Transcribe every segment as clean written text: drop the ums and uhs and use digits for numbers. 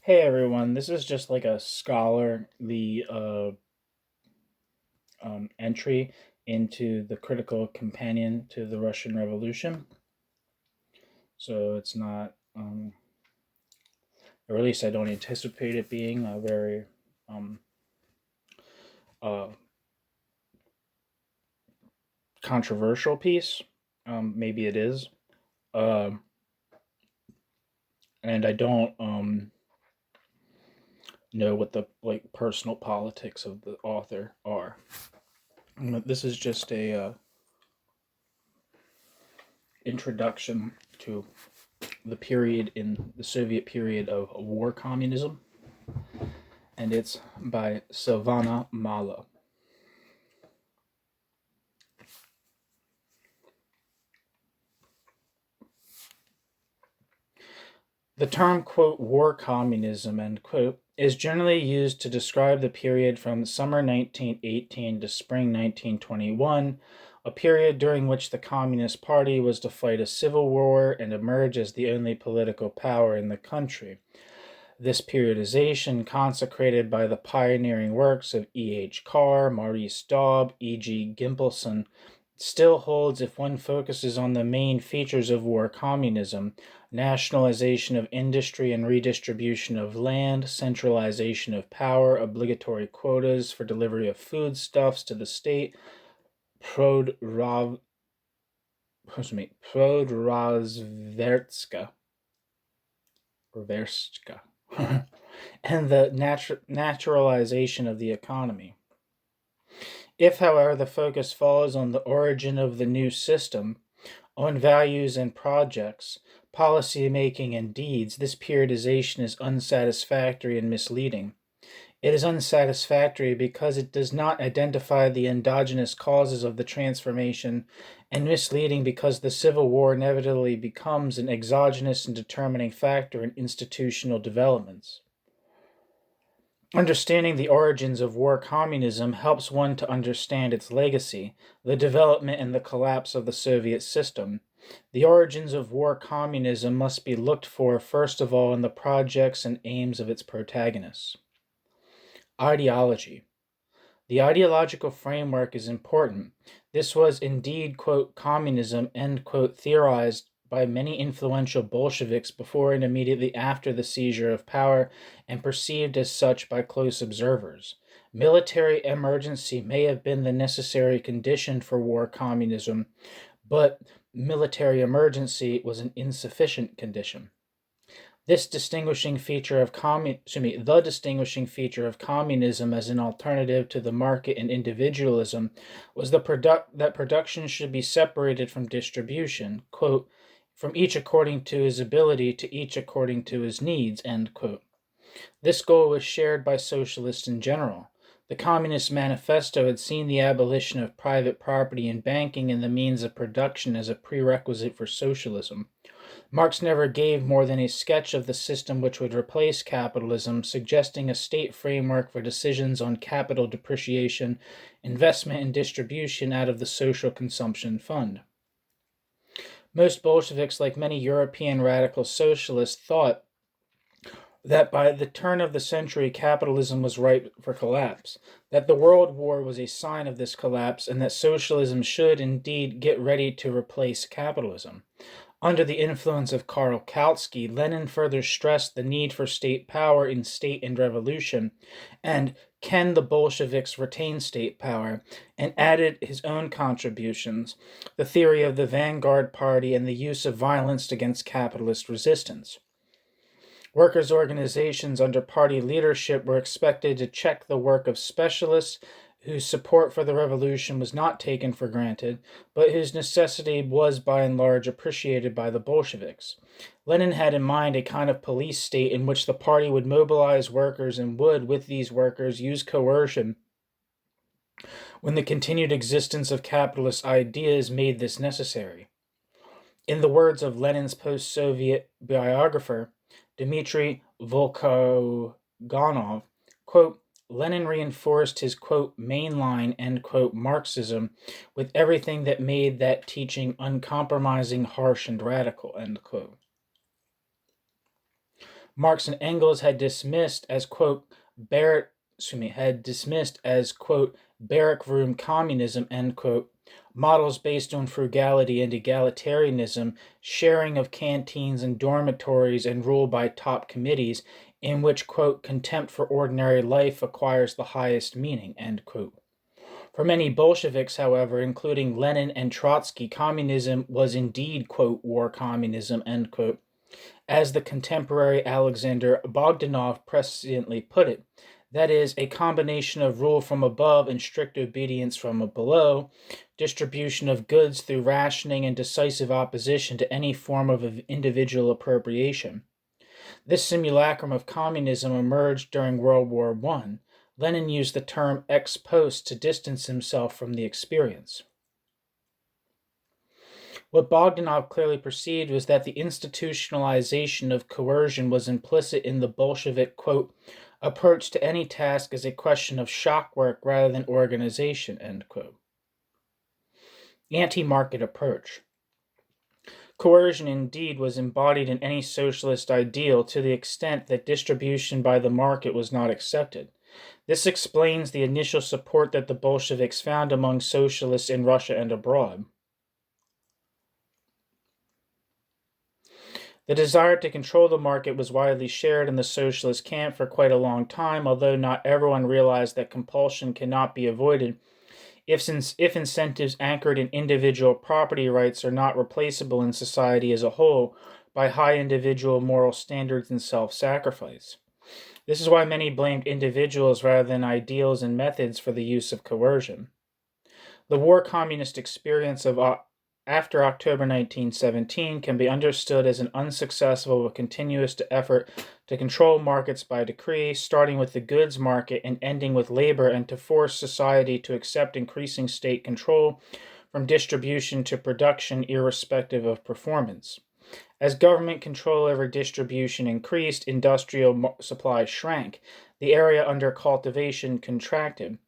Hey everyone, this is just like a scholarly entry into the critical companion to the Russian Revolution. So it's not, or at least I don't anticipate it being a very um, uh, controversial piece. Maybe it is. Uh, and I don't know what the personal politics of the author are. This is just a introduction to the period in the Soviet period of war communism, and it's by Silvana Malle. The term, quote, war communism, end quote, is generally used to describe the period from summer 1918 to spring 1921, a period during which the Communist Party was to fight a civil war and emerge as the only political power in the country. This periodization, consecrated by the pioneering works of E. H. Carr, Maurice Daub, E. G. Gimpelson, still holds if one focuses on the main features of war communism: nationalization of industry and redistribution of land, centralization of power, obligatory quotas for delivery of foodstuffs to the state, Prodrazverska, and the naturalization of the economy. If, however, the focus falls on the origin of the new system, on values and projects, policy making and deeds, this periodization is unsatisfactory and misleading. It is unsatisfactory because it does not identify the endogenous causes of the transformation, and misleading because the Civil War inevitably becomes an exogenous and determining factor in institutional developments. Understanding the origins of war communism helps one to understand its legacy, the development and the collapse of the Soviet system. The origins of war communism must be looked for, first of all, in the projects and aims of its protagonists. Ideology. The ideological framework is important. This was indeed, quote, communism, end quote, theorized by many influential Bolsheviks before and immediately after the seizure of power, and perceived as such by close observers. Military emergency may have been the necessary condition for war communism, but military emergency was an insufficient condition. The distinguishing feature of communism as an alternative to the market and individualism was that production should be separated from distribution, quote, from each according to his ability to each according to his needs, end quote. This goal was shared by socialists in general. The Communist Manifesto had seen the abolition of private property and banking and the means of production as a prerequisite for socialism. Marx never gave more than a sketch of the system which would replace capitalism, suggesting a state framework for decisions on capital depreciation, investment, and distribution out of the social consumption fund. Most Bolsheviks, like many European radical socialists, thought that by the turn of the century capitalism was ripe for collapse, that the World War was a sign of this collapse, and that socialism should indeed get ready to replace capitalism. Under the influence of Karl Kautsky, Lenin further stressed the need for state power in state and revolution, and can the Bolsheviks retain state power, and added his own contributions, the theory of the vanguard party and the use of violence against capitalist resistance. Workers' organizations under party leadership were expected to check the work of specialists whose support for the revolution was not taken for granted, but whose necessity was by and large appreciated by the Bolsheviks. Lenin had in mind a kind of police state in which the party would mobilize workers and would, with these workers, use coercion when the continued existence of capitalist ideas made this necessary. In the words of Lenin's post-Soviet biographer, Dmitry Volkogonov, quote, Lenin reinforced his, quote, mainline, end quote, Marxism with everything that made that teaching uncompromising, harsh, and radical, end quote. Marx and Engels had dismissed as, quote, barrack room communism, end quote, models based on frugality and egalitarianism, sharing of canteens and dormitories, and rule by top committees, in which, quote, contempt for ordinary life acquires the highest meaning, end quote. For many Bolsheviks, however, including Lenin and Trotsky, communism was indeed, quote, war communism, end quote. As the contemporary Alexander Bogdanov presciently put it, that is, a combination of rule from above and strict obedience from below, distribution of goods through rationing and decisive opposition to any form of individual appropriation. This simulacrum of communism emerged during World War I. Lenin used the term ex post to distance himself from the experience. What Bogdanov clearly perceived was that the institutionalization of coercion was implicit in the Bolshevik, quote, approach to any task as a question of shock work rather than organization, end quote. Anti-market approach. Coercion indeed was embodied in any socialist ideal to the extent that distribution by the market was not accepted. This explains the initial support that the Bolsheviks found among socialists in Russia and abroad. The desire to control the market was widely shared in the socialist camp for quite a long time, although not everyone realized that compulsion cannot be avoided if incentives anchored in individual property rights are not replaceable in society as a whole by high individual moral standards and self-sacrifice. This is why many blamed individuals rather than ideals and methods for the use of coercion. The war communist experience of after October 1917 can be understood as an unsuccessful but continuous effort to control markets by decree, starting with the goods market and ending with labor, and to force society to accept increasing state control from distribution to production irrespective of performance. As government control over distribution increased, industrial supply shrank, the area under cultivation contracted,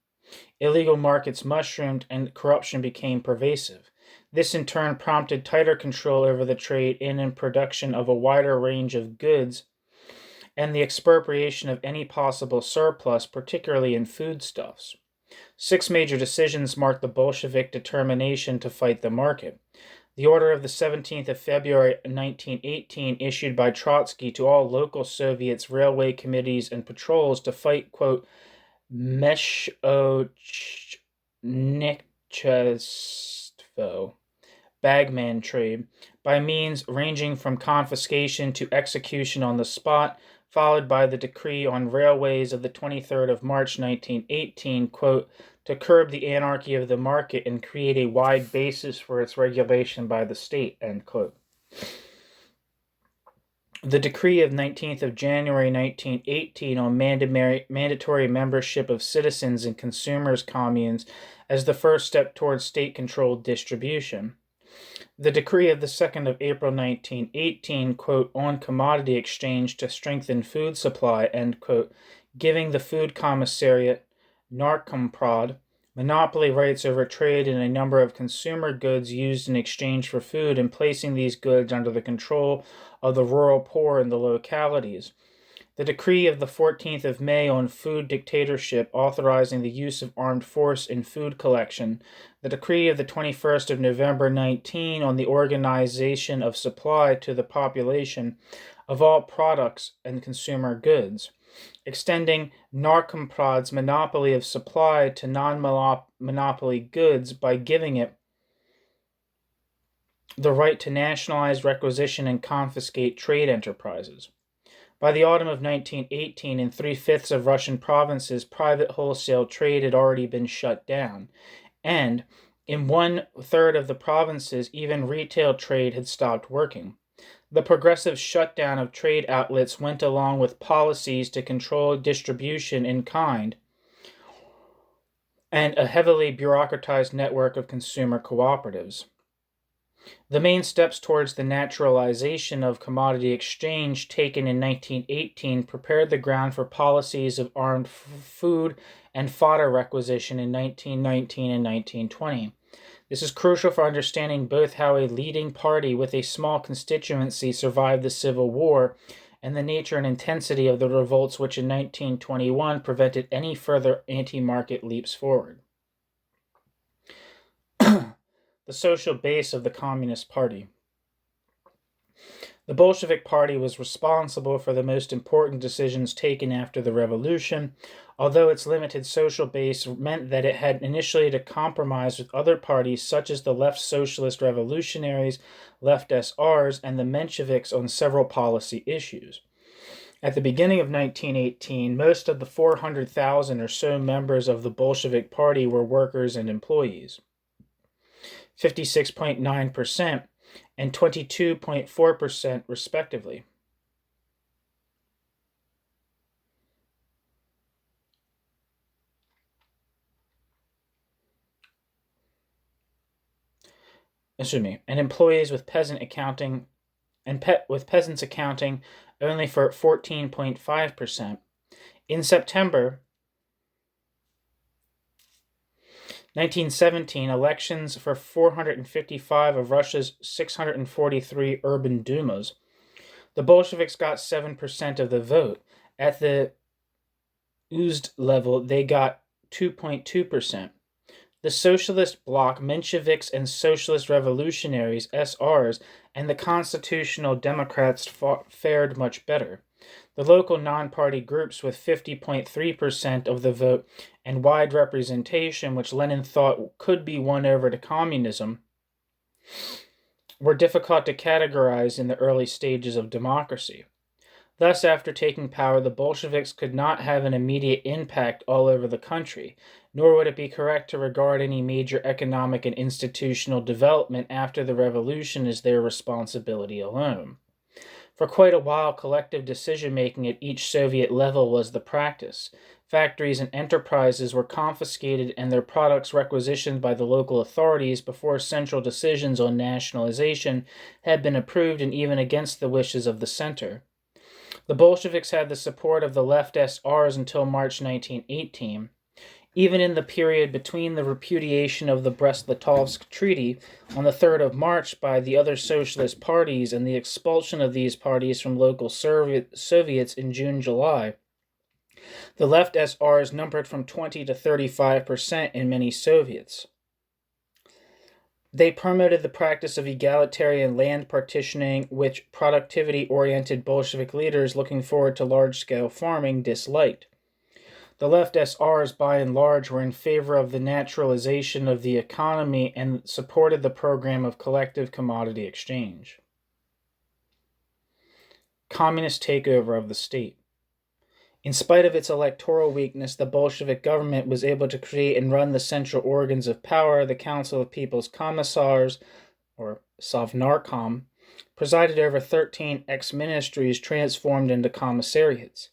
illegal markets mushroomed, and corruption became pervasive. This in turn prompted tighter control over the trade in and production of a wider range of goods and the expropriation of any possible surplus, particularly in foodstuffs. 6 major decisions marked the Bolshevik determination to fight the market. The order of the 17th of February 1918 issued by Trotsky to all local Soviets, railway committees, and patrols to fight, quote, Meshochnitchestvo, bagman trade, by means ranging from confiscation to execution on the spot, followed by the decree on railways of the 23rd of March 1918, quote, to curb the anarchy of the market and create a wide basis for its regulation by the state, end quote. The decree of 19th of January 1918 on mandatory membership of citizens in consumers' communes as the first step towards state-controlled distribution. The decree of the 2nd of April 1918, quote, on commodity exchange to strengthen food supply, end quote, giving the Food Commissariat, Narkomprod, monopoly rights over trade in a number of consumer goods used in exchange for food and placing these goods under the control of the rural poor in the localities. The decree of the 14th of May on food dictatorship authorizing the use of armed force in food collection. The decree of the 21st of November 19 on the organization of supply to the population of all products and consumer goods, extending Narkomprod's monopoly of supply to non-monopoly goods by giving it the right to nationalize, requisition, and confiscate trade enterprises. By the autumn of 1918, in 3/5 of Russian provinces, private wholesale trade had already been shut down, and in 1/3 of the provinces, even retail trade had stopped working. The progressive shutdown of trade outlets went along with policies to control distribution in kind and a heavily bureaucratized network of consumer cooperatives. The main steps towards the naturalization of commodity exchange taken in 1918 prepared the ground for policies of armed food and fodder requisition in 1919 and 1920. This is crucial for understanding both how a leading party with a small constituency survived the Civil War and the nature and intensity of the revolts which in 1921 prevented any further anti-market leaps forward. The social base of the Communist Party. The Bolshevik Party was responsible for the most important decisions taken after the revolution, although its limited social base meant that it had initially to compromise with other parties such as the Left Socialist Revolutionaries, Left SRs, and the Mensheviks on several policy issues. At the beginning of 1918, most of the 400,000 or so members of the Bolshevik Party were workers and employees. 56.9% and 22.4% respectively. And employees with peasants accounting only for 14.5%. In September 1917, elections for 455 of Russia's 643 urban dumas. The Bolsheviks got 7% of the vote. At the Uzd level, they got 2.2%. The Socialist Bloc, Mensheviks and Socialist Revolutionaries, SRs, and the Constitutional Democrats fared much better. The local non-party groups with 50.3% of the vote and wide representation, which Lenin thought could be won over to communism, were difficult to categorize in the early stages of democracy. Thus, after taking power, the Bolsheviks could not have an immediate impact all over the country, nor would it be correct to regard any major economic and institutional development after the revolution as their responsibility alone. For quite a while, collective decision-making at each Soviet level was the practice. Factories and enterprises were confiscated and their products requisitioned by the local authorities before central decisions on nationalization had been approved, and even against the wishes of the center. The Bolsheviks had the support of the left SRs until March 1918. Even in the period between the repudiation of the Brest-Litovsk Treaty on the 3rd of March by the other socialist parties and the expulsion of these parties from local Soviets in June-July, the left SRs numbered from 20 to 35% in many Soviets. They promoted the practice of egalitarian land partitioning, which productivity-oriented Bolshevik leaders looking forward to large-scale farming disliked. The left SRs, by and large, were in favor of the naturalization of the economy and supported the program of collective commodity exchange. Communist takeover of the state. In spite of its electoral weakness, the Bolshevik government was able to create and run the central organs of power. The Council of People's Commissars, or Sovnarkom, presided over 13 ex-ministries transformed into commissariats.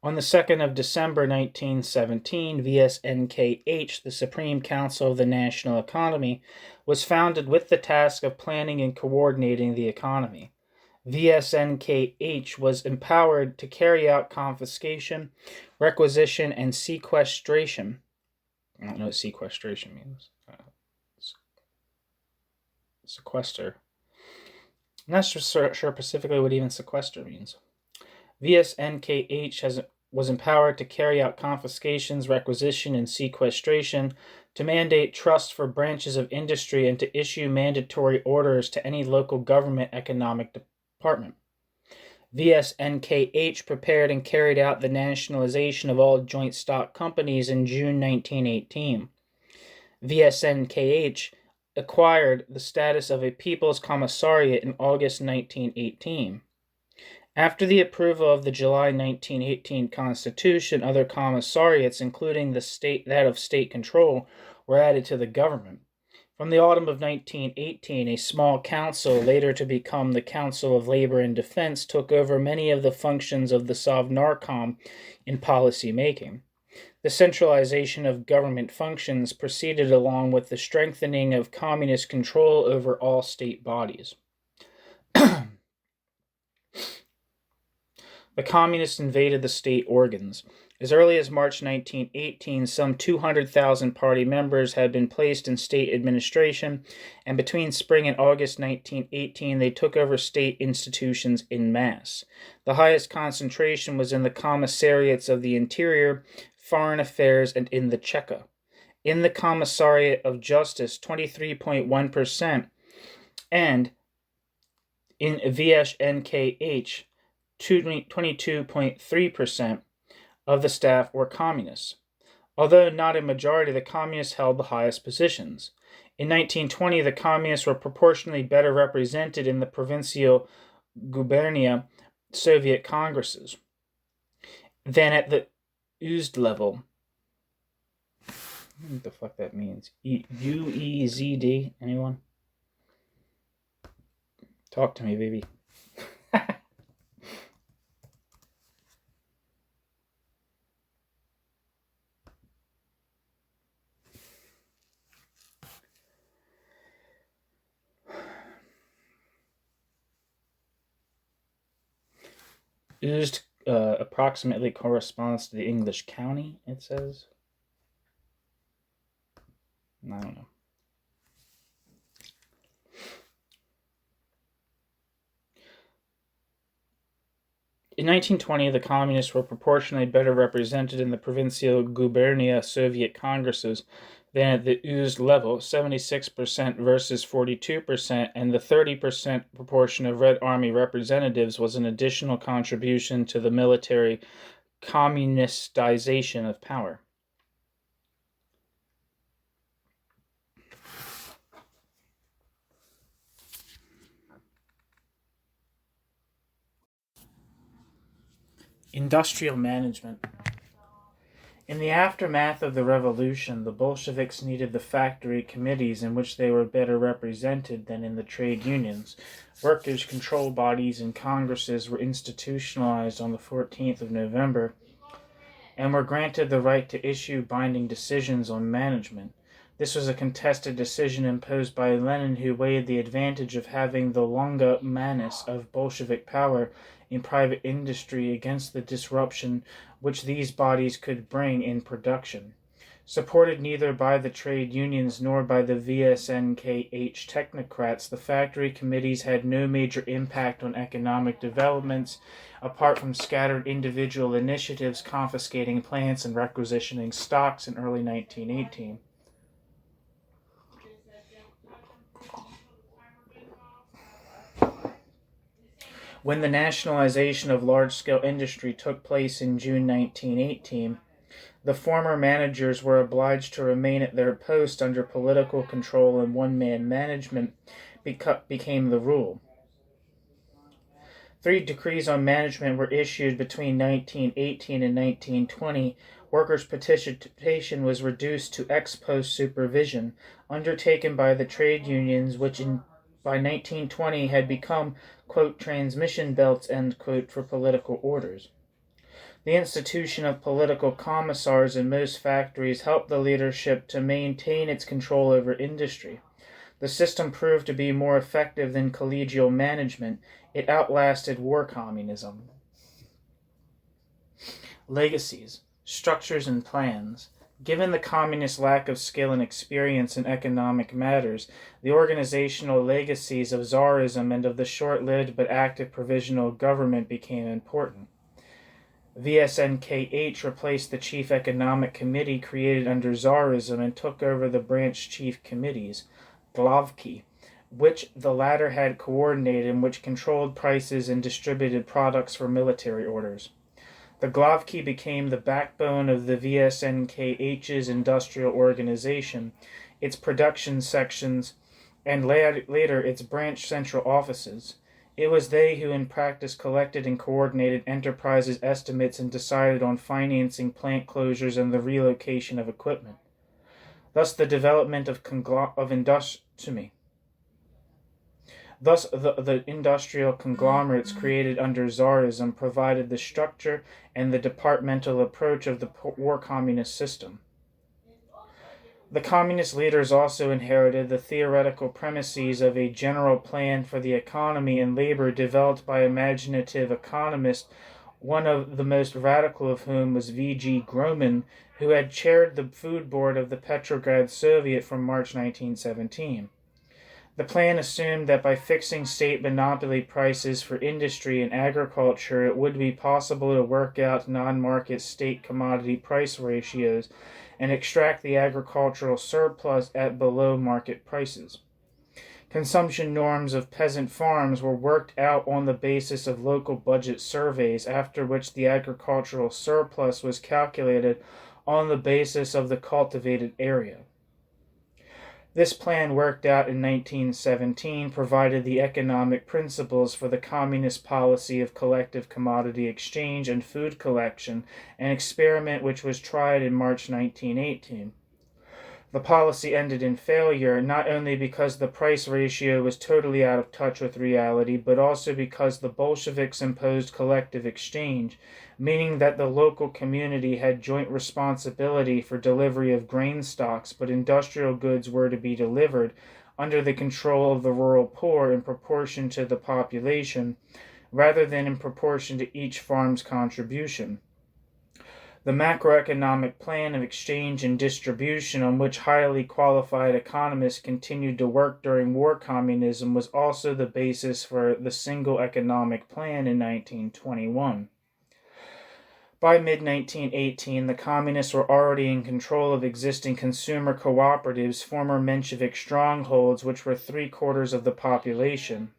On the 2nd of December 1917, VSNKH, the Supreme Council of the National Economy, was founded with the task of planning and coordinating the economy. VSNKH was empowered to carry out confiscation, requisition, and sequestration. I don't know what sequestration means. Sequester. I'm not sure specifically what even sequester means. VSNKH was empowered to carry out confiscations, requisition, and sequestration, to mandate trusts for branches of industry, and to issue mandatory orders to any local government economic department. VSNKH prepared and carried out the nationalization of all joint stock companies in June 1918. VSNKH acquired the status of a People's Commissariat in August 1918. After the approval of the July 1918 Constitution, other commissariats, including that of state control, were added to the government. From the autumn of 1918, a small council, later to become the Council of Labor and Defense, took over many of the functions of the Sovnarkom in policy making. The centralization of government functions proceeded along with the strengthening of communist control over all state bodies. The communists invaded the state organs. As early as March 1918, some 200,000 party members had been placed in state administration, and between spring and August 1918, they took over state institutions en masse. The highest concentration was in the commissariats of the Interior, Foreign Affairs, and in the Cheka. In the Commissariat of Justice, 23.1%, and in VSNKH, 22.3% of the staff were communists. Although not a majority, the communists held the highest positions. In 1920, the communists were proportionally better represented in the provincial gubernia Soviet congresses than at the USD level. What the fuck that means? UEZD? Anyone? Talk to me, baby. USD approximately corresponds to the English county, it says. I don't know. In 1920, the communists were proportionally better represented in the provincial gubernia Soviet congresses than at the USD level, 76% versus 42%, and the 30% proportion of Red Army representatives was an additional contribution to the military communistization of power. Industrial management. In the aftermath of the revolution, the Bolsheviks needed the factory committees in which they were better represented than in the trade unions. Workers' control bodies and congresses were institutionalized on the 14th of November and were granted the right to issue binding decisions on management. This was a contested decision imposed by Lenin, who weighed the advantage of having the longa manus of Bolshevik power in private industry against the disruption which these bodies could bring in production. Supported neither by the trade unions nor by the VSNKH technocrats, the factory committees had no major impact on economic developments, apart from scattered individual initiatives confiscating plants and requisitioning stocks in early 1918. When the nationalization of large-scale industry took place in June 1918, the former managers were obliged to remain at their post under political control, and one-man management became the rule. 3 decrees on management were issued between 1918 and 1920. Workers' participation was reduced to ex-post supervision, undertaken by the trade unions, which by 1920 had become, quote, transmission belts, end quote, for political orders. The institution of political commissars in most factories helped the leadership to maintain its control over industry. The system proved to be more effective than collegial management. It outlasted war communism. Legacies, structures, and plans. Given the communist lack of skill and experience in economic matters, the organizational legacies of Tsarism and of the short-lived but active provisional government became important. VSNKH replaced the Chief Economic Committee created under Tsarism and took over the branch chief committees, Glavki, which the latter had coordinated and which controlled prices and distributed products for military orders. The Glavki became the backbone of the VSNKH's industrial organization, its production sections, and later its branch central offices. It was they who in practice collected and coordinated enterprises' estimates and decided on financing plant closures and the relocation of equipment. Thus the development of the industrial conglomerates created under Tsarism provided the structure and the departmental approach of the war communist system. The communist leaders also inherited the theoretical premises of a general plan for the economy and labor developed by imaginative economists one of the most radical of whom was V.G. Groman, who had chaired the food board of the Petrograd Soviet from March 1917. The plan assumed that by fixing state monopoly prices for industry and agriculture, it would be possible to work out non-market state commodity price ratios and extract the agricultural surplus at below market prices. Consumption norms of peasant farms were worked out on the basis of local budget surveys, after which the agricultural surplus was calculated on the basis of the cultivated area. This plan, worked out in 1917, provided the economic principles for the communist policy of collective commodity exchange and food collection, an experiment which was tried in March 1918. The policy ended in failure, not only because the price ratio was totally out of touch with reality, but also because the Bolsheviks imposed collective exchange, meaning that the local community had joint responsibility for delivery of grain stocks, but industrial goods were to be delivered under the control of the rural poor in proportion to the population, rather than in proportion to each farm's contribution. The macroeconomic plan of exchange and distribution, on which highly qualified economists continued to work during war communism, was also the basis for the single economic plan in 1921. By mid-1918, the communists were already in control of existing consumer cooperatives, former Menshevik strongholds, which served 3/4 of the population.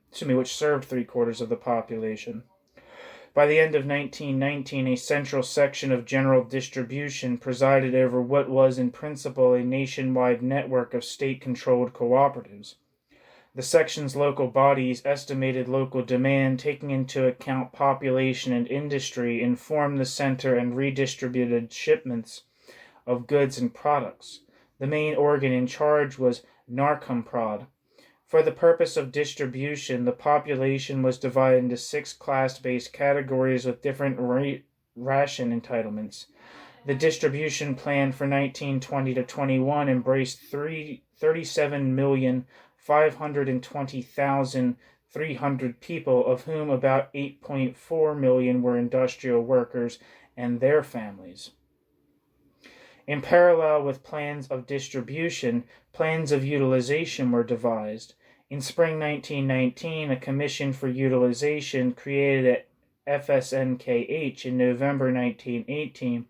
By the end of 1919, a central section of general distribution presided over what was in principle a nationwide network of state-controlled cooperatives. The section's local bodies estimated local demand, taking into account population and industry, informed the center and redistributed shipments of goods and products. The main organ in charge was Narkomprod. For the purpose of distribution, the population was divided into 6 class-based categories with different ration entitlements. The distribution plan for 1920 to 21 embraced 37,520,300 people, of whom about 8.4 million were industrial workers and their families. In parallel with plans of distribution, plans of utilization were devised. In spring 1919, a commission for utilization, created at FSNKH in November 1918,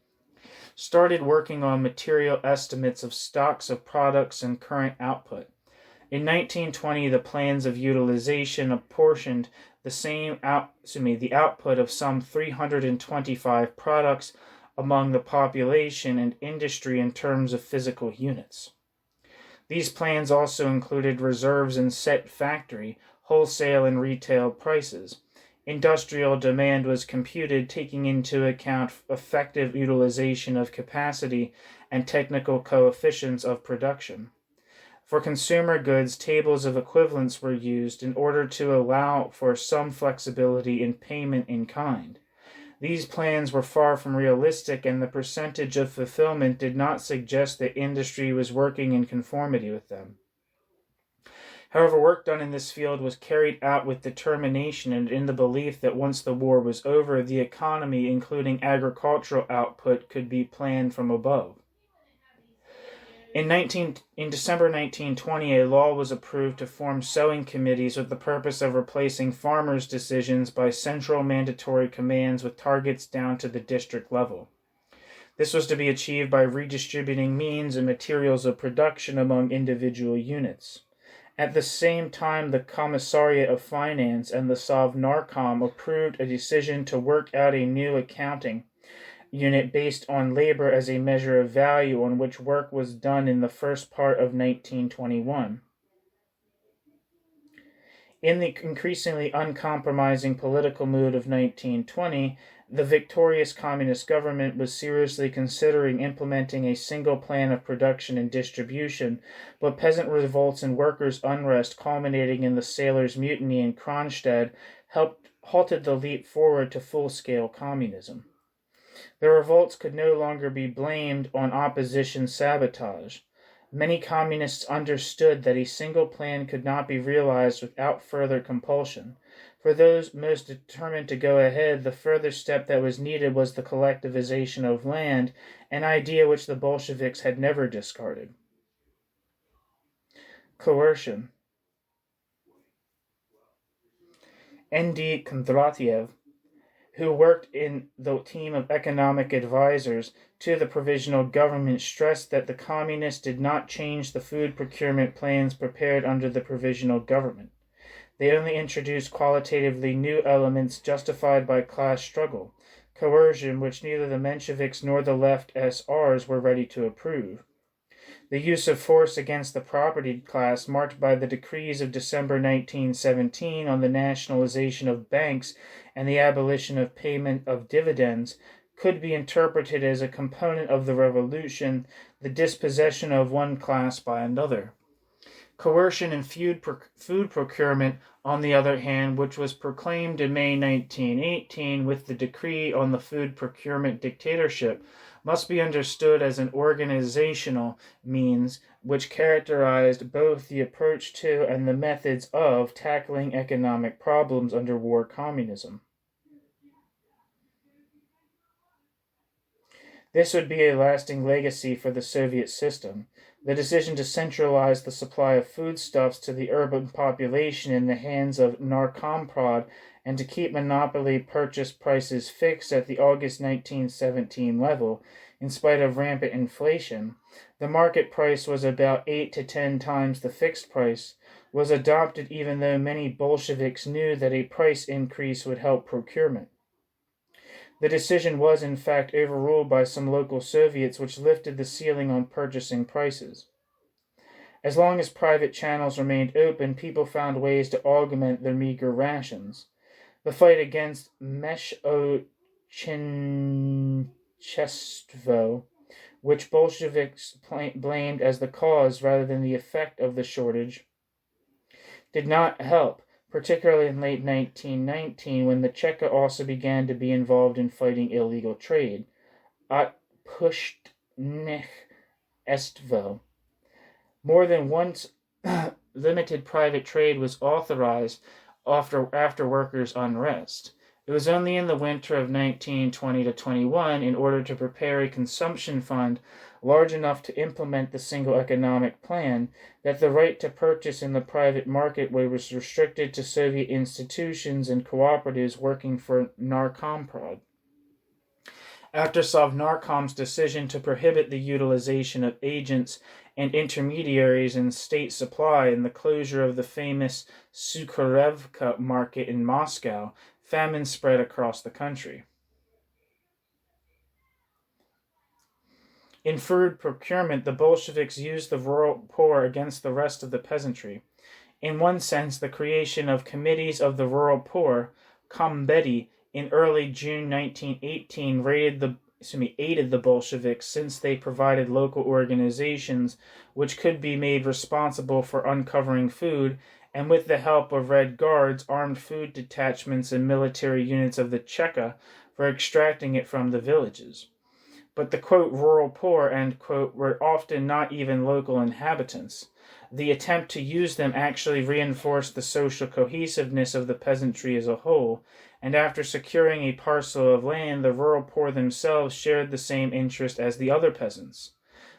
started working on material estimates of stocks of products and current output. In 1920, the plans of utilization apportioned the output of some 325 products among the population and industry in terms of physical units. These plans also included reserves in set factory, wholesale and retail prices. Industrial demand was computed taking into account effective utilization of capacity and technical coefficients of production. For consumer goods, tables of equivalence were used in order to allow for some flexibility in payment in kind. These plans were far from realistic, and the percentage of fulfillment did not suggest that industry was working in conformity with them. However, work done in this field was carried out with determination and in the belief that once the war was over, the economy, including agricultural output, could be planned from above. In December 1920, a law was approved to form sowing committees with the purpose of replacing farmers' decisions by central mandatory commands with targets down to the district level. This was to be achieved by redistributing means and materials of production among individual units. At the same time, the Commissariat of Finance and the Sovnarkom approved a decision to work out a new accounting unit based on labor as a measure of value, on which work was done in the first part of 1921. In the increasingly uncompromising political mood of 1920, the victorious communist government was seriously considering implementing a single plan of production and distribution, but peasant revolts and workers' unrest, culminating in the sailors' mutiny in Kronstadt, halted the leap forward to full-scale communism. The revolts could no longer be blamed on opposition sabotage. Many communists understood that a single plan could not be realized without further compulsion. For those most determined to go ahead, the further step that was needed was the collectivization of land, an idea which the Bolsheviks had never discarded. Coercion. N.D. Kondratiev, who worked in the team of economic advisors to the provisional government, stressed that the communists did not change the food procurement plans prepared under the provisional government. They only introduced qualitatively new elements justified by class struggle, coercion, which neither the Mensheviks nor the left SRs were ready to approve. The use of force against the propertied class, marked by the decrees of December 1917 on the nationalization of banks and the abolition of payment of dividends, could be interpreted as a component of the revolution, the dispossession of one class by another. Coercion in food procurement, on the other hand, which was proclaimed in May 1918 with the decree on the food procurement dictatorship, must be understood as an organizational means which characterized both the approach to and the methods of tackling economic problems under war communism. This would be a lasting legacy for the Soviet system. The decision to centralize the supply of foodstuffs to the urban population in the hands of Narkomprod and to keep monopoly purchase prices fixed at the August 1917 level, in spite of rampant inflation, the market price was about 8 to 10 times the fixed price, was adopted even though many Bolsheviks knew that a price increase would help procurement. The decision was in fact overruled by some local Soviets, which lifted the ceiling on purchasing prices. As long as private channels remained open, people found ways to augment their meager rations. The fight against Meshchestvo, which Bolsheviks blamed as the cause rather than the effect of the shortage, did not help, particularly in late 1919 when the Cheka also began to be involved in fighting illegal trade. Odpuszcznictwo. More than once, limited private trade was authorized after workers' unrest. It was only in the winter of 1920-21, in order to prepare a consumption fund large enough to implement the single economic plan, that the right to purchase in the private market was restricted to Soviet institutions and cooperatives working for Narkomprod. After Sovnarkom's decision to prohibit the utilization of agents and intermediaries in state supply and the closure of the famous Sukharevka market in Moscow, famine spread across the country. In food procurement, the Bolsheviks used the rural poor against the rest of the peasantry. In one sense, the creation of committees of the rural poor, kombedi, in early June 1918 aided the Bolsheviks, since they provided local organizations which could be made responsible for uncovering food, and with the help of Red Guards, armed food detachments, and military units of the Cheka for extracting it from the villages. But the, quote, rural poor, end quote, were often not even local inhabitants. The attempt to use them actually reinforced the social cohesiveness of the peasantry as a whole, and after securing a parcel of land, the rural poor themselves shared the same interest as the other peasants.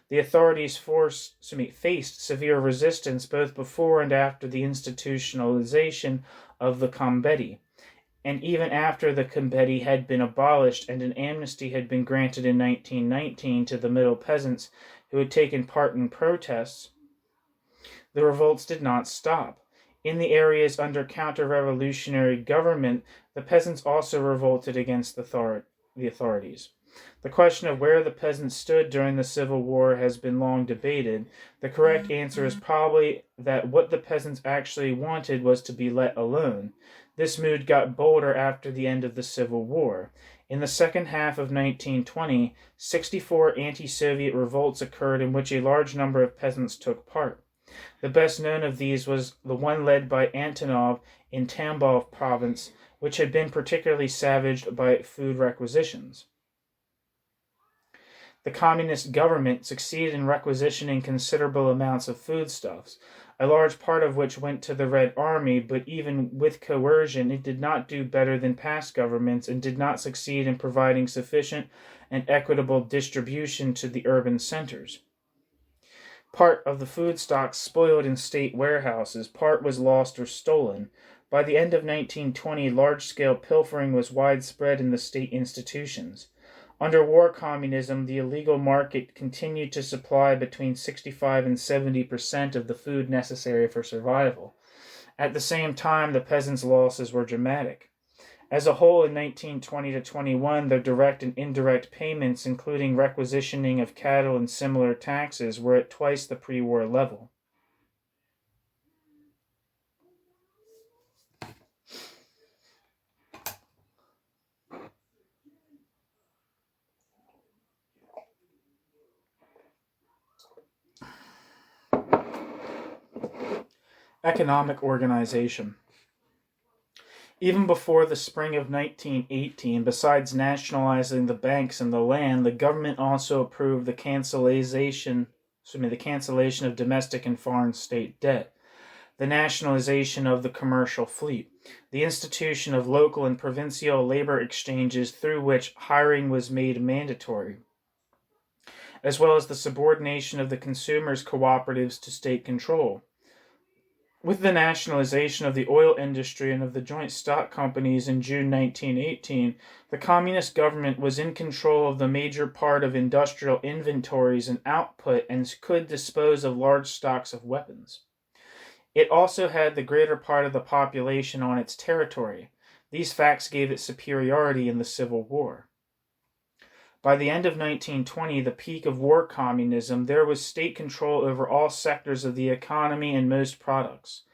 The authorities faced severe resistance both before and after the institutionalization of the kombedi, and even after the kombedi had been abolished and an amnesty had been granted in 1919 to the middle peasants who had taken part in protests, the revolts did not stop. In the areas under counter-revolutionary government, the peasants also revolted against the authorities. The question of where the peasants stood during the Civil War has been long debated. The correct answer is probably that what the peasants actually wanted was to be let alone. This mood got bolder after the end of the Civil War. In the second half of 1920, 64 anti-Soviet revolts occurred in which a large number of peasants took part. The best known of these was the one led by Antonov in Tambov province, which had been particularly savaged by food requisitions. The communist government succeeded in requisitioning considerable amounts of foodstuffs, a large part of which went to the Red Army, but even with coercion, it did not do better than past governments and did not succeed in providing sufficient and equitable distribution to the urban centers. Part of the food stocks spoiled in state warehouses, part was lost or stolen. By the end of 1920, large-scale pilfering was widespread in the state institutions. Under war communism, the illegal market continued to supply between 65 and 70% of the food necessary for survival. At the same time, the peasants' losses were dramatic. As a whole, in 1920 to 21, the direct and indirect payments, including requisitioning of cattle and similar taxes, were at twice the pre-war level. Economic organization. Even before the spring of 1918, besides nationalizing the banks and the land, the government also approved the cancellation of domestic and foreign state debt, the nationalization of the commercial fleet, the institution of local and provincial labor exchanges through which hiring was made mandatory, as well as the subordination of the consumers' cooperatives to state control. With the nationalization of the oil industry and of the joint stock companies in June 1918, the communist government was in control of the major part of industrial inventories and output and could dispose of large stocks of weapons. It also had the greater part of the population on its territory. These facts gave it superiority in the Civil War. By the end of 1920, the peak of war communism, there was state control over all sectors of the economy and most products.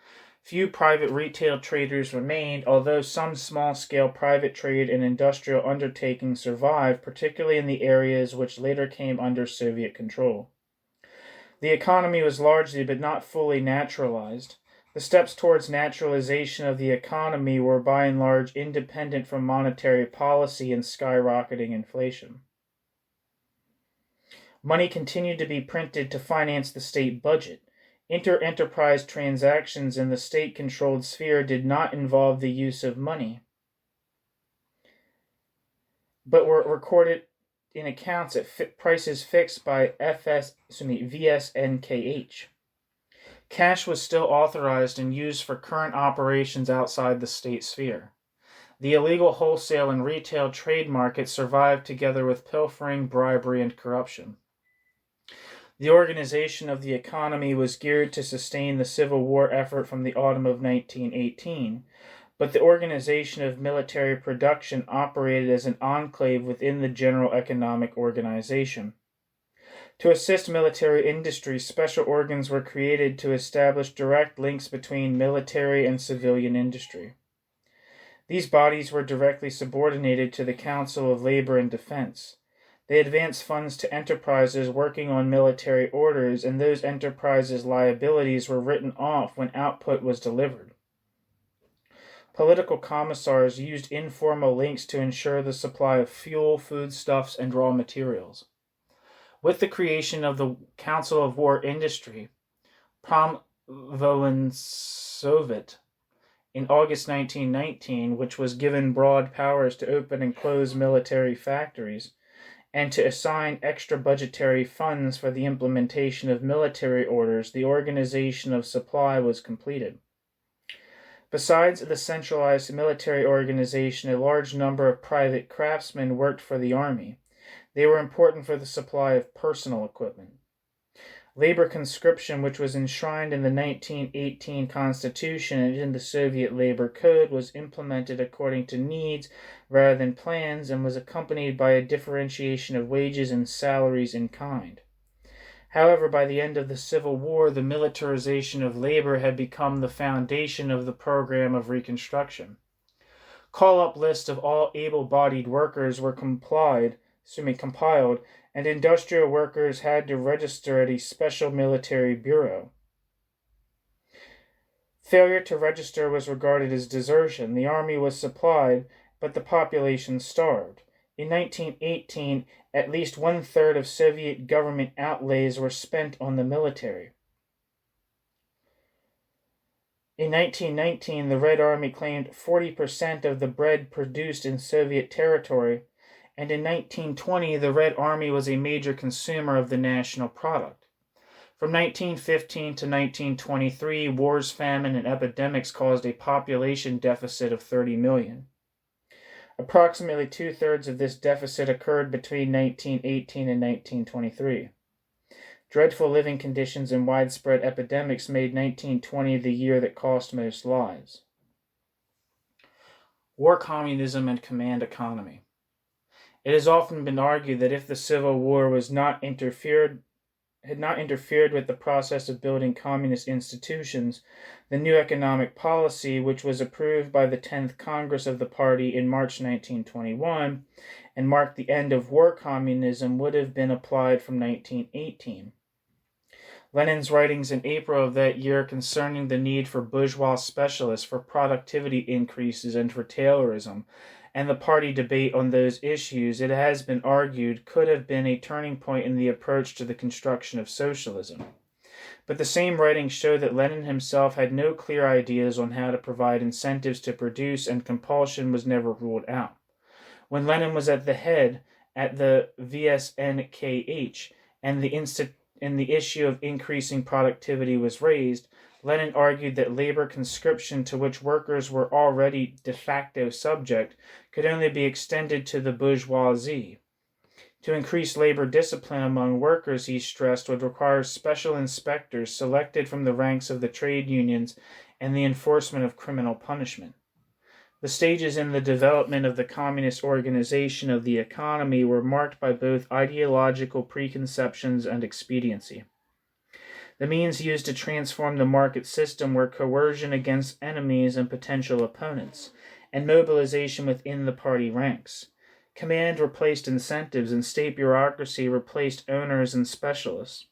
Few private retail traders remained, although some small-scale private trade and industrial undertakings survived, particularly in the areas which later came under Soviet control. The economy was largely but not fully naturalized. The steps towards naturalization of the economy were by and large independent from monetary policy and skyrocketing inflation. Money continued to be printed to finance the state budget. Inter-enterprise transactions in the state-controlled sphere did not involve the use of money, but were recorded in accounts at prices fixed by Vesenkha. Cash was still authorized and used for current operations outside the state sphere. The illegal wholesale and retail trade market survived together with pilfering, bribery, and corruption. The organization of the economy was geared to sustain the Civil War effort from the autumn of 1918, but the organization of military production operated as an enclave within the general economic organization. To assist military industry, special organs were created to establish direct links between military and civilian industry. These bodies were directly subordinated to the Council of Labor and Defense. They advanced funds to enterprises working on military orders, and those enterprises' liabilities were written off when output was delivered. Political commissars used informal links to ensure the supply of fuel, foodstuffs, and raw materials. With the creation of the Council of War Industry, Vojenný, in August 1919, which was given broad powers to open and close military factories, and to assign extra budgetary funds for the implementation of military orders, the organization of supply was completed. Besides the centralized military organization, a large number of private craftsmen worked for the army. They were important for the supply of personal equipment. Labor conscription, which was enshrined in the 1918 Constitution and in the Soviet Labor Code, was implemented according to needs rather than plans and was accompanied by a differentiation of wages and salaries in kind. However, by the end of the Civil War, the militarization of labor had become the foundation of the program of Reconstruction. Call-up lists of all able-bodied workers were compiled, and industrial workers had to register at a special military bureau. Failure to register was regarded as desertion. The army was supplied, but the population starved. In 1918, at least one-third of Soviet government outlays were spent on the military. In 1919, the Red Army claimed 40% of the bread produced in Soviet territory, and in 1920, the Red Army was a major consumer of the national product. From 1915 to 1923, wars, famine, and epidemics caused a population deficit of 30 million. Approximately two-thirds of this deficit occurred between 1918 and 1923. Dreadful living conditions and widespread epidemics made 1920 the year that cost most lives. War communism and command economy. It has often been argued that if the Civil War had not interfered with the process of building communist institutions, the new economic policy, which was approved by the 10th Congress of the party in March 1921 and marked the end of war communism, would have been applied from 1918. Lenin's writings in April of that year concerning the need for bourgeois specialists for productivity increases and for Taylorism, and the party debate on those issues, it has been argued, could have been a turning point in the approach to the construction of socialism. But the same writings show that Lenin himself had no clear ideas on how to provide incentives to produce, and compulsion was never ruled out. When Lenin was at the head at the Vesenkha and the issue of increasing productivity was raised, Lenin argued that labor conscription, to which workers were already de facto subject, could only be extended to the bourgeoisie. To increase labor discipline among workers, he stressed, would require special inspectors selected from the ranks of the trade unions and the enforcement of criminal punishment. The stages in the development of the communist organization of the economy were marked by both ideological preconceptions and expediency. The means used to transform the market system were coercion against enemies and potential opponents, and mobilization within the party ranks. Command replaced incentives, and state bureaucracy replaced owners and specialists.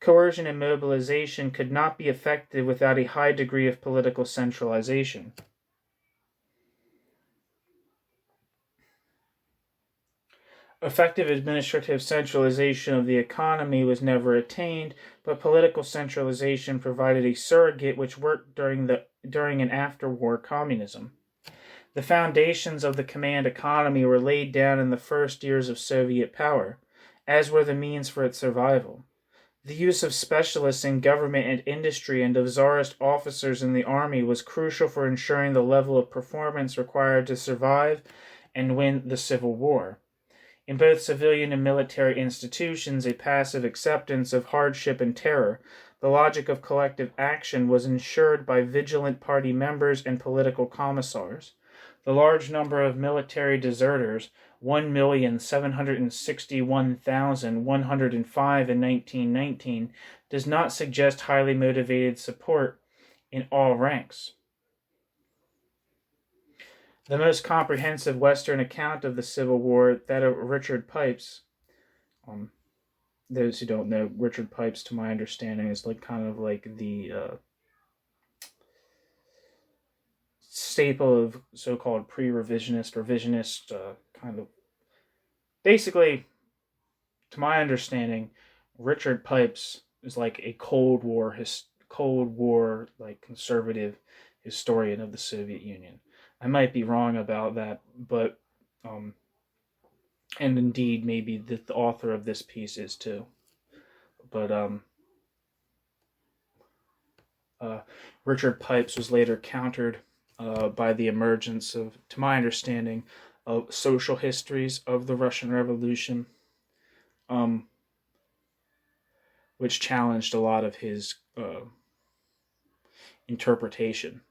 Coercion and mobilization could not be effective without a high degree of political centralization. Effective administrative centralization of the economy was never attained, but political centralization provided a surrogate which worked during and after war communism. The foundations of the command economy were laid down in the first years of Soviet power, as were the means for its survival. The use of specialists in government and industry and of czarist officers in the army was crucial for ensuring the level of performance required to survive and win the Civil War. In both civilian and military institutions, a passive acceptance of hardship and terror, the logic of collective action, was ensured by vigilant party members and political commissars. The large number of military deserters, 1,761,105 in 1919, does not suggest highly motivated support in all ranks. The most comprehensive Western account of the Civil War, that of Richard Pipes. Those who don't know, Richard Pipes, to my understanding, is kind of like the staple of so-called revisionist kind of. Basically, to my understanding, Richard Pipes is like a Cold War conservative historian of the Soviet Union. I might be wrong about that, but and indeed maybe the author of this piece is too. But Richard Pipes was later countered by the emergence of, to my understanding, of social histories of the Russian Revolution, which challenged a lot of his interpretation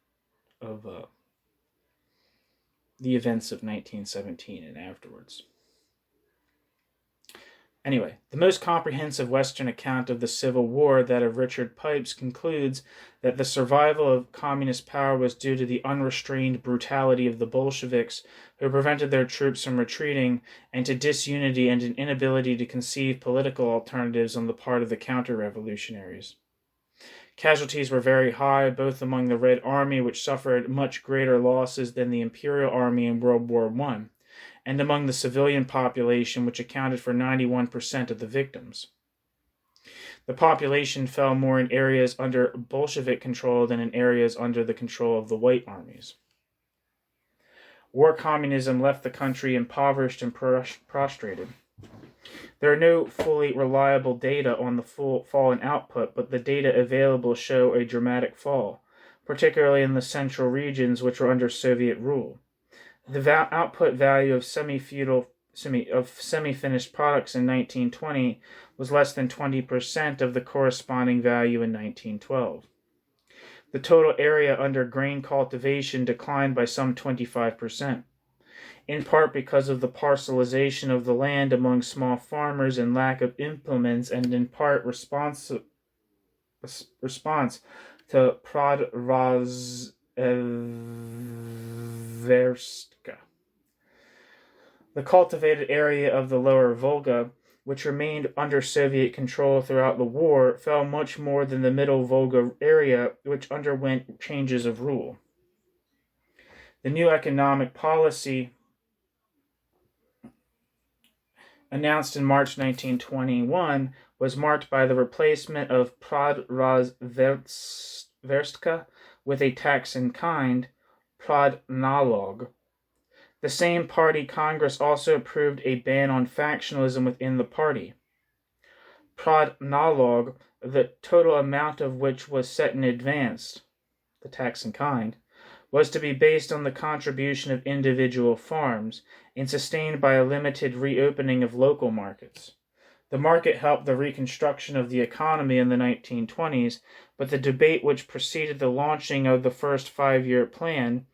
of the events of 1917 and afterwards. Anyway, the most comprehensive Western account of the Civil War, that of Richard Pipes, concludes that the survival of communist power was due to the unrestrained brutality of the Bolsheviks, who prevented their troops from retreating, and to disunity and an inability to conceive political alternatives on the part of the counter-revolutionaries. Casualties were very high, both among the Red Army, which suffered much greater losses than the Imperial Army in World War I, and among the civilian population, which accounted for 91% of the victims. The population fell more in areas under Bolshevik control than in areas under the control of the White armies. War communism left the country impoverished and prostrated. There are no fully reliable data on the full fall in output, but the data available show a dramatic fall, particularly in the central regions which were under Soviet rule. The output value of semi-finished products in 1920 was less than 20% of the corresponding value in 1912. The total area under grain cultivation declined by some 25%, in part because of the parcelization of the land among small farmers and lack of implements, and in part response to Prodrazverska. The cultivated area of the lower Volga, which remained under Soviet control throughout the war, fell much more than the middle Volga area, which underwent changes of rule. The new economic policy announced in March 1921 was marked by the replacement of Prodrazverska with a tax in kind, prodnalog. The same party Congress also approved a ban on factionalism within the party. Prodnalog, the total amount of which was set in advance, the tax in kind, was to be based on the contribution of individual farms and sustained by a limited reopening of local markets. The market helped the reconstruction of the economy in the 1920s, but the debate which preceded the launching of the first five-year plan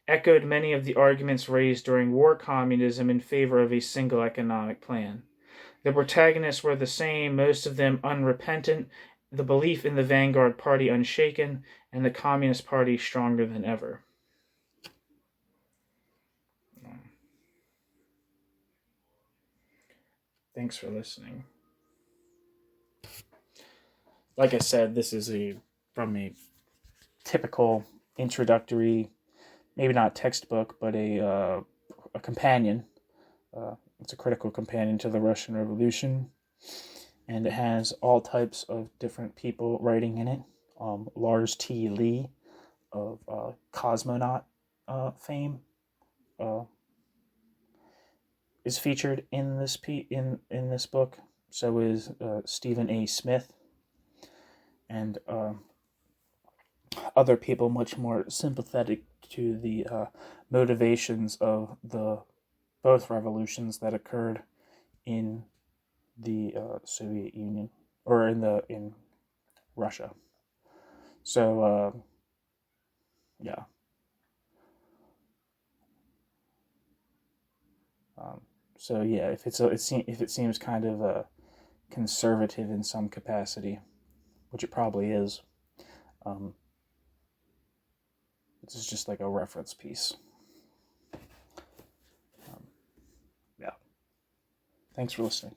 echoed many of the arguments raised during war communism in favor of a single economic plan. The protagonists were the same, most of them unrepentant, the belief in the vanguard party unshaken, and the Communist Party stronger than ever. Thanks for listening. Like I said, this is from a typical introductory, maybe not textbook, but a companion. It's a critical companion to the Russian Revolution, and it has all types of different people writing in it. Lars T. Lee of cosmonaut fame is featured in this in this book. So is Stephen A. Smith and other people much more sympathetic to the motivations of the both revolutions that occurred in the Soviet Union, or in Russia. So yeah. So yeah, if it seems kind of conservative in some capacity, which it probably is, this is just like a reference piece. Yeah. Thanks for listening.